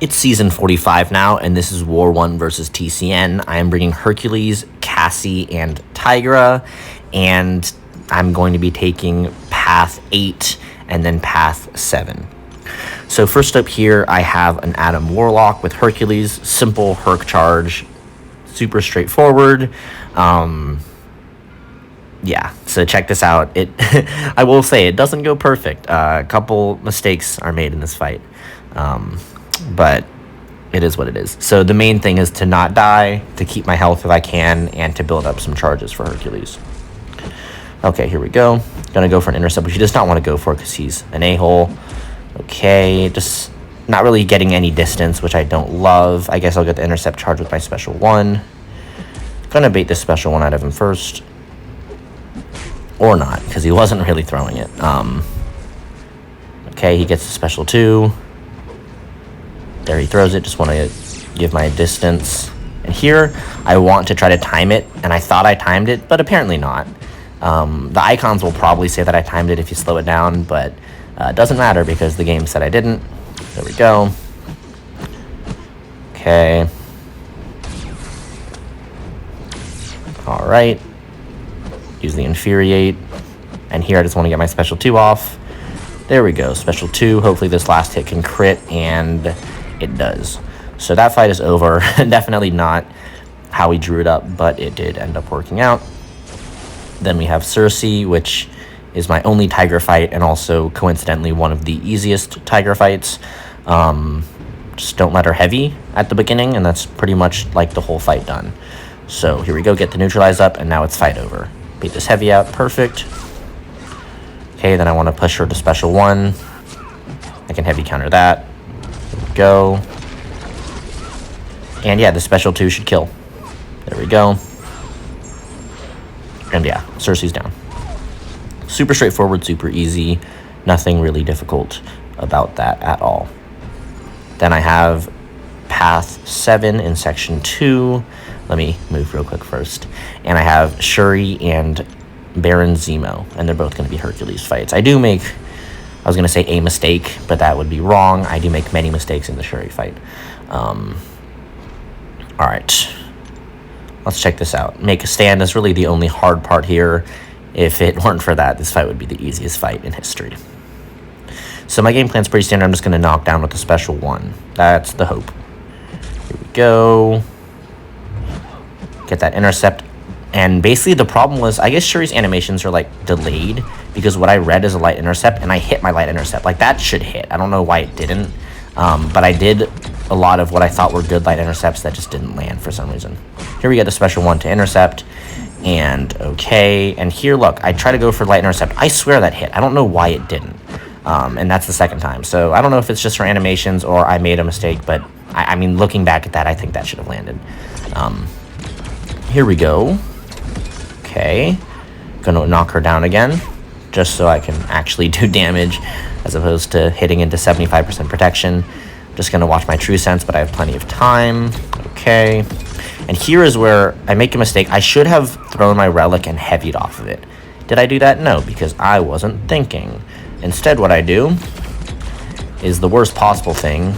It's season 45 now, and this is War 1 versus TCN. I am bringing Hercules, Cassie, and Tigra, and I'm going to be taking Path 8 and then Path 7. So first up here, I have an Adam Warlock with Hercules, simple Herc charge, super straightforward. Yeah, so check this out. I will say, it doesn't go perfect. A couple mistakes are made in this fight. But it is what it is. So the main thing is to not die, to keep my health if I can, and to build up some charges for Hercules. Okay, here we go. Gonna go for an intercept, which he does not want to go for because he's an a-hole. Okay, just not really getting any distance, which I don't love. I guess I'll get the intercept charge with my special one. Gonna bait this special one out of him first. Or not, because he wasn't really throwing it. Okay, he gets the special 2. There, he throws it. Just want to give my distance. And here, I want to try to time it, and I thought I timed it, but apparently not. The icons will probably say that I timed it if you slow it down, but it doesn't matter because the game said I didn't. There we go. Okay. All right. Use the Infuriate. And here, I just want to get my special 2 off. There we go. Special 2. Hopefully, this last hit can crit, and it does. So that fight is over. Definitely not how we drew it up, but it did end up working out. Then we have Sersi, which is my only Tiger fight, and also coincidentally one of the easiest Tiger fights. Just don't let her heavy at the beginning, and that's pretty much like the whole fight done. So here we go, get the neutralize up, and now it's fight over. Beat this heavy out, perfect. Okay, then I want to push her to special 1. I can heavy counter that. Go. And yeah, the special 2 should kill. There we go. And yeah, Sersi's down. Super straightforward, super easy. Nothing really difficult about that at all. Then I have Path 7 in Section 2. Let me move real quick first. And I have Shuri and Baron Zemo, and they're both going to be Hercules fights. I was going to say a mistake, but that would be wrong. I do make many mistakes in the Shuri fight. All right. Let's check this out. Make a stand is really the only hard part here. If it weren't for that, this fight would be the easiest fight in history. So my game plan's pretty standard. I'm just going to knock down with a special 1. That's the hope. Here we go. Get that intercept. And basically the problem was, I guess Shuri's animations are like delayed because what I read is a light intercept and I hit my light intercept. Like that should hit. I don't know why it didn't. But I did a lot of what I thought were good light intercepts that just didn't land for some reason. Here we get the special 1 to intercept. And okay. And here, look, I try to go for light intercept. I swear that hit. I don't know why it didn't. And that's the second time. So I don't know if it's just for animations or I made a mistake, but I mean, looking back at that, I think that should have landed. Here we go. Okay, gonna knock her down again, just so I can actually do damage, as opposed to hitting into 75% protection. Just gonna watch my true sense, but I have plenty of time. Okay, and here is where I make a mistake. I should have thrown my relic and heavied off of it. Did I do that? No, because I wasn't thinking. Instead, what I do is the worst possible thing.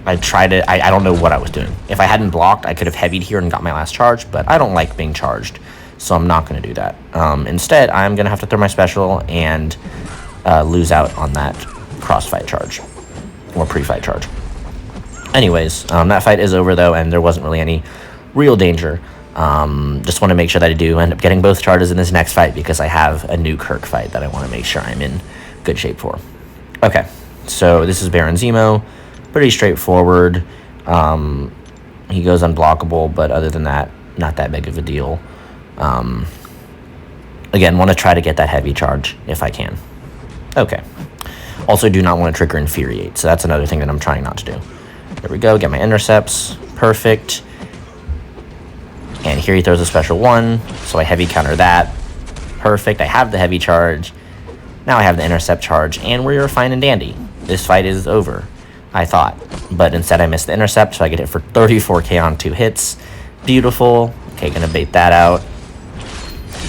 I don't know what I was doing. If I hadn't blocked, I could have heavied here and got my last charge, but I don't like being charged. So I'm not going to do that. Instead, I'm going to have to throw my special and lose out on that cross-fight charge. Or pre-fight charge. Anyways, that fight is over, though, and there wasn't really any real danger. Just want to make sure that I do end up getting both charges in this next fight because I have a new Kirk fight that I want to make sure I'm in good shape for. Okay, so this is Baron Zemo. Pretty straightforward. He goes unblockable, but other than that, not that big of a deal. Again, want to try to get that heavy charge if I can. Okay. Also do not want to trigger Infuriate, so that's another thing that I'm trying not to do. There we go, get my intercepts. Perfect. And here he throws a special 1, so I heavy counter that. Perfect, I have the heavy charge. Now I have the intercept charge, and we're fine and dandy. This fight is over, I thought. But instead I missed the intercept, so I get hit for 34k on 2 hits. Beautiful. Okay, gonna bait that out.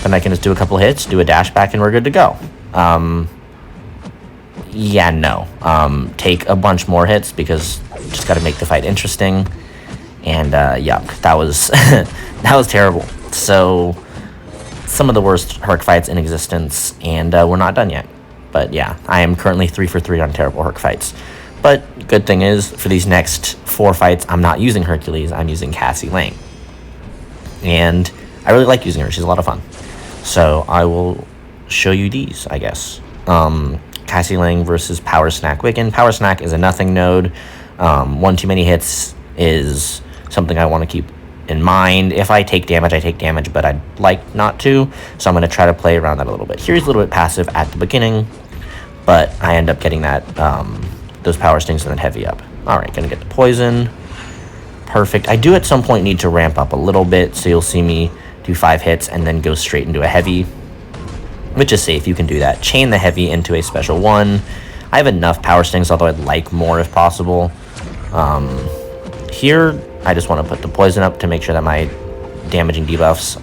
Then I can just do a couple hits, do a dash back, and we're good to go. Yeah, no. Take a bunch more hits because just got to make the fight interesting. And yuck, that was that was terrible. So some of the worst Herc fights in existence, and we're not done yet. But yeah, I am currently 3 for 3 on terrible Herc fights. But good thing is, for these next 4 fights, I'm not using Hercules, I'm using Cassie Lang. And I really like using her, she's a lot of fun. So I will show you these, I guess. Cassie Lang versus Power Snack Wiccan. Power Snack is a nothing node. 1 too many hits is something I want to keep in mind. If I take damage, I take damage, but I'd like not to. So I'm going to try to play around that a little bit. Here he's a little bit passive at the beginning, but I end up getting that those power stings and then heavy up. Alright, going to get the poison. Perfect. I do at some point need to ramp up a little bit, so you'll see me do 5 hits and then go straight into a heavy, which is safe. You can do that. Chain the heavy into a special 1. I have enough power stings, although I'd like more if possible. Here, I just want to put the poison up to make sure that my damaging debuffs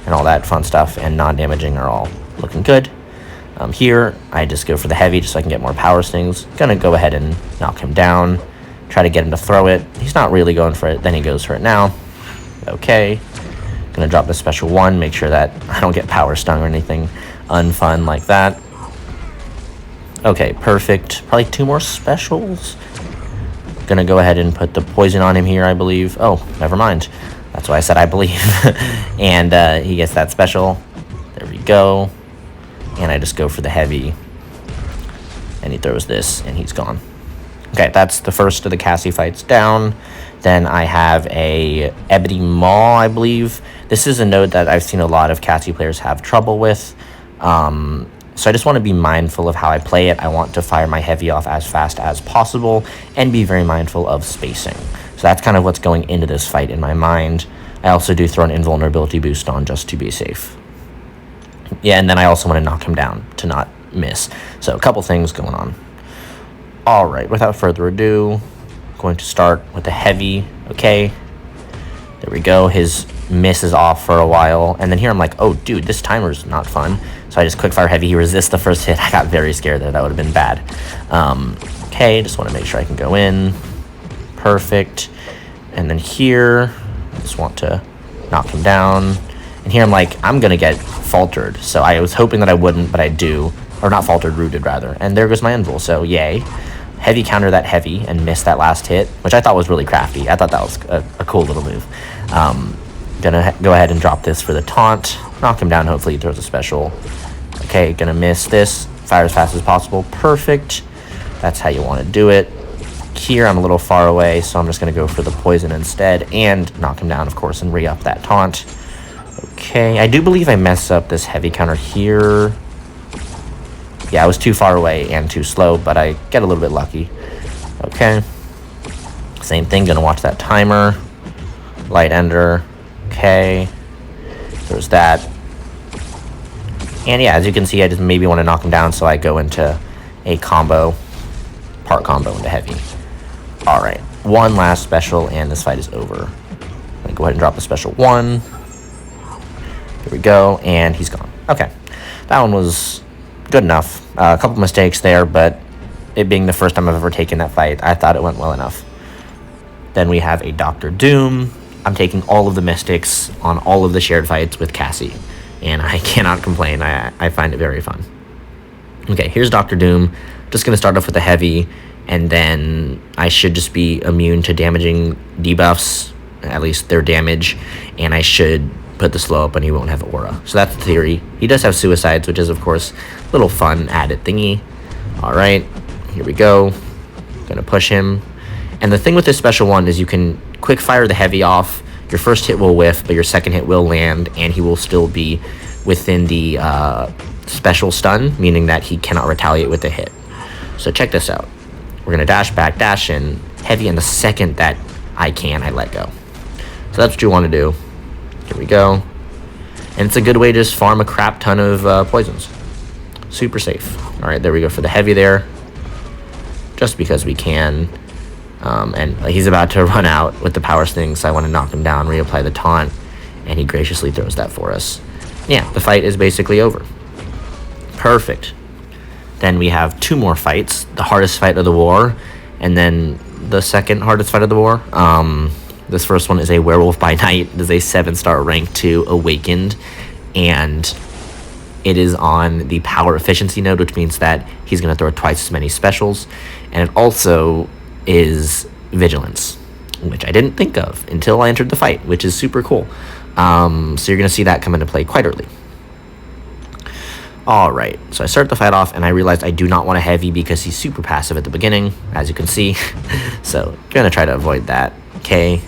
and all that fun stuff and non-damaging are all looking good. Here, I just go for the heavy just so I can get more power stings. Gonna go ahead and knock him down. Try to get him to throw it. He's not really going for it. Then he goes for it now. Okay. Gonna drop the special 1. Make sure that I don't get power stung or anything unfun like that. Okay, perfect. Probably 2 more specials. Gonna go ahead and put the poison on him here, I believe. Oh, never mind. That's why I said I believe. And he gets that special. There we go. And I just go for the heavy. And he throws this, and he's gone. Okay, that's the first of the Cassie fights down. Then I have a Ebony Maw, I believe. This is a node that I've seen a lot of Cassie players have trouble with. So I just want to be mindful of how I play it. I want to fire my heavy off as fast as possible and be very mindful of spacing. So that's kind of what's going into this fight in my mind. I also do throw an invulnerability boost on just to be safe. Yeah, and then I also want to knock him down to not miss. So a couple things going on. All right, without further ado, going to start with the heavy. Okay, there we go. His miss is off for a while, and then here I'm like, oh dude, this timer's not fun. So I just quick fire heavy. He resists the first hit. I got very scared there. That would have been bad. Okay, just want to make sure I can go in. Perfect. And then here, I just want to knock him down. And here I'm like, I'm gonna get faltered. So I was hoping that I wouldn't, but I do. Or not faltered, rooted rather. And there goes my invul, so yay. Heavy counter that heavy and miss that last hit, which I thought was really crafty. I thought that was a cool little move. Gonna go ahead and drop this for the taunt. Knock him down, hopefully he throws a special. Okay, gonna miss this. Fire as fast as possible. Perfect. That's how you want to do it. Here I'm a little far away, so I'm just gonna go for the poison instead and knock him down, of course, and re-up that taunt. Okay, I do believe I messed up this heavy counter here. Yeah, I was too far away and too slow, but I get a little bit lucky. Okay. Same thing, gonna watch that timer. Light ender. Okay. There's that. And yeah, as you can see, I just maybe want to knock him down, so I go into a combo. Part combo into heavy. Alright. One last special, and this fight is over. I'm gonna go ahead and drop the special 1. Here we go, and he's gone. Okay. That one was good enough. A couple mistakes there, but it being the first time I've ever taken that fight, I thought it went well enough. Then we have a Dr. Doom. I'm taking all of the mystics on all of the shared fights with Cassie, and I cannot complain. I find it very fun. Okay, here's Dr. Doom. Just going to start off with a heavy, and then I should just be immune to damaging debuffs, at least their damage, and I should put the slow up and he won't have aura. So that's the theory. He does have suicides, which is, of course, a little fun added thingy. Alright, here we go. Gonna push him. And the thing with this special 1 is you can quick fire the heavy off. Your first hit will whiff, but your second hit will land, and he will still be within the special stun, meaning that he cannot retaliate with the hit. So check this out. We're gonna dash back, dash in, heavy, and the second that I can, I let go. So that's what you want to do. Here we go. And it's a good way to just farm a crap ton of poisons. Super safe. Alright, there we go for the heavy there. Just because we can. And he's about to run out with the power sting, so I want to knock him down, reapply the taunt, and he graciously throws that for us. Yeah, the fight is basically over. Perfect. Then we have 2 more fights, the hardest fight of the war, and then the second hardest fight of the war. This first one is a Werewolf by Night. It is a 7-star rank 2 Awakened, and it is on the power efficiency node, which means that he's going to throw twice as many specials, and it also is vigilance, which I didn't think of until I entered the fight, which is super cool. So you're going to see that come into play quite early. Alright, so I start the fight off, and I realized I do not want a heavy because he's super passive at the beginning, as you can see. So, going to try to avoid that. Okay.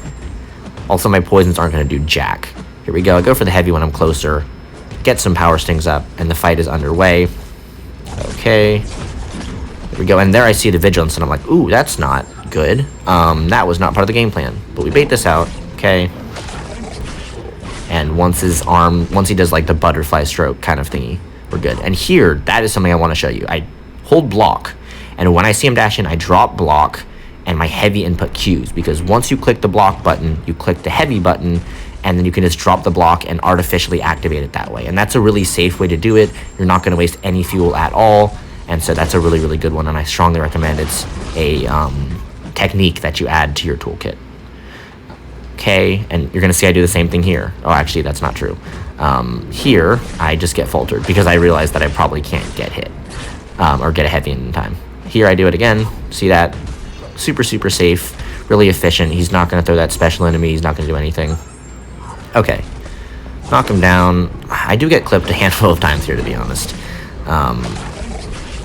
Also, my poisons aren't going to do jack. Here we go. I go for the heavy when I'm closer, get some power stings up, and the fight is underway. Okay. Here we go, and there I see the vigilance, and I'm like, ooh, that's not good. That was not part of the game plan. But we bait this out. Okay. And once he does like the butterfly stroke kind of thingy, we're good. And here, that is something I want to show you. I hold block, and when I see him dash in, I drop block and my heavy input cues, because once you click the block button, you click the heavy button, and then you can just drop the block and artificially activate it that way. And that's a really safe way to do it. You're not going to waste any fuel at all, and so that's a really, really good one, and I strongly recommend. It's a technique that you add to your toolkit. Okay, and you're going to see I do the same thing here. Oh, actually, that's not true. Here, I just get faltered because I realize that I probably can't get hit or get a heavy in time. Here, I do it again. See that? Super, super safe, really efficient. He's not going to throw that special into me. He's not going to do anything. Okay, knock him down. I do get clipped a handful of times here, to be honest.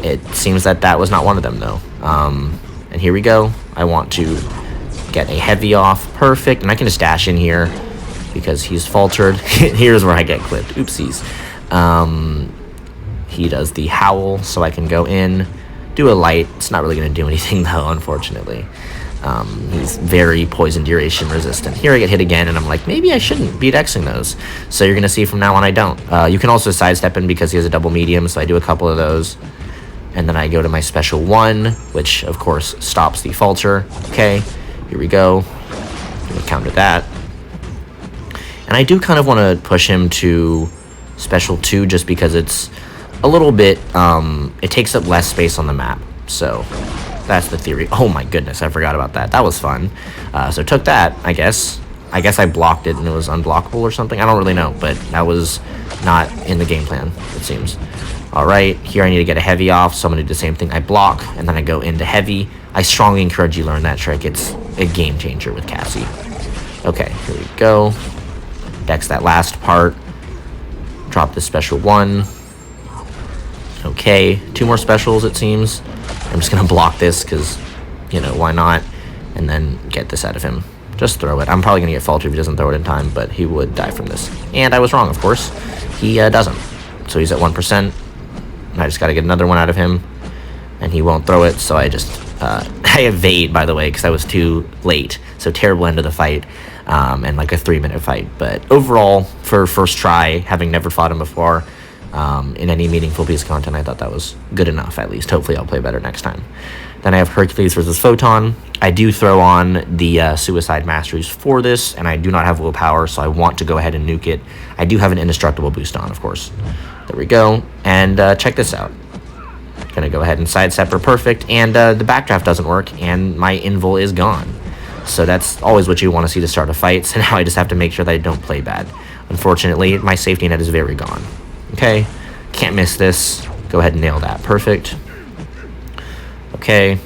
It seems that was not one of them, though. And here we go. I want to get a heavy off. Perfect. And I can just dash in here because he's faltered. Here's where I get clipped. Oopsies. He does the howl, so I can go in, do a light. It's not really going to do anything, though, unfortunately. He's very poison duration resistant. Here I get hit again, and I'm like, maybe I shouldn't be Dexing those. So you're going to see from now on I don't. You can also sidestep him because he has a double medium, so I do a couple of those. And then I go to my special 1, which, of course, stops the falter. Okay. Here we go. We'll counter that. And I do kind of want to push him to special 2 just because it's a little bit, it takes up less space on the map. So that's the theory. Oh my goodness, I forgot about that. That was fun. So took that, I guess. I guess I blocked it and it was unblockable or something. I don't really know, but that was not in the game plan, it seems. Alright, here I need to get a heavy off, so I'm going to do the same thing. I block, and then I go into heavy. I strongly encourage you to learn that trick. It's a game changer with Cassie. Okay, here we go. Dex that last part. Drop the special 1. Okay, 2 more specials, it seems. I'm just going to block this because, you know, why not? And then get this out of him. Just throw it. I'm probably going to get faltered if he doesn't throw it in time, but he would die from this. And I was wrong, of course. He doesn't. So he's at 1%. I just got to get another one out of him, and he won't throw it, so I just, I evade, by the way, because I was too late, so terrible end of the fight, and like a 3-minute fight, but overall, for first try, having never fought him before, in any meaningful piece of content, I thought that was good enough, at least. Hopefully I'll play better next time. Then I have Hercules versus Photon. I do throw on the Suicide Masteries for this, and I do not have willpower, so I want to go ahead and nuke it. I do have an indestructible boost on, of course. There we go, and check this out. Gonna go ahead and sidestep her perfect, and the backdraft doesn't work, and my invul is gone. So that's always what you want to see to start a fight, so now I just have to make sure that I don't play bad. Unfortunately, my safety net is very gone. Okay, can't miss this. Go ahead and nail that. Perfect. Okay,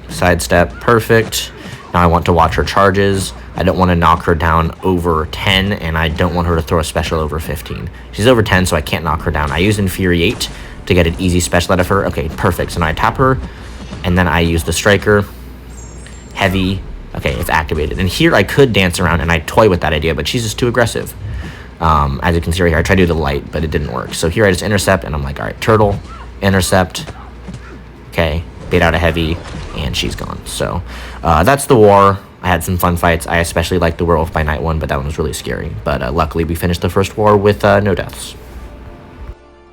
sidestep, perfect. Now I want to watch her charges. I don't want to knock her down over 10, and I don't want her to throw a special over 15. She's over 10, so I can't knock her down. I use Infuriate to get an easy special out of her. Okay, perfect. So now I tap her, and then I use the Striker. Heavy. Okay, it's activated. And here I could dance around, and I toy with that idea, but she's just too aggressive. As you can see right here, I tried to do the light, but it didn't work. So here I just intercept, and I'm like, all right, turtle, intercept. Okay, bait out a heavy, and she's gone. So that's the war. I had some fun fights. I especially liked the Werewolf by Night one, but that one was really scary. But luckily, we finished the first war with no deaths.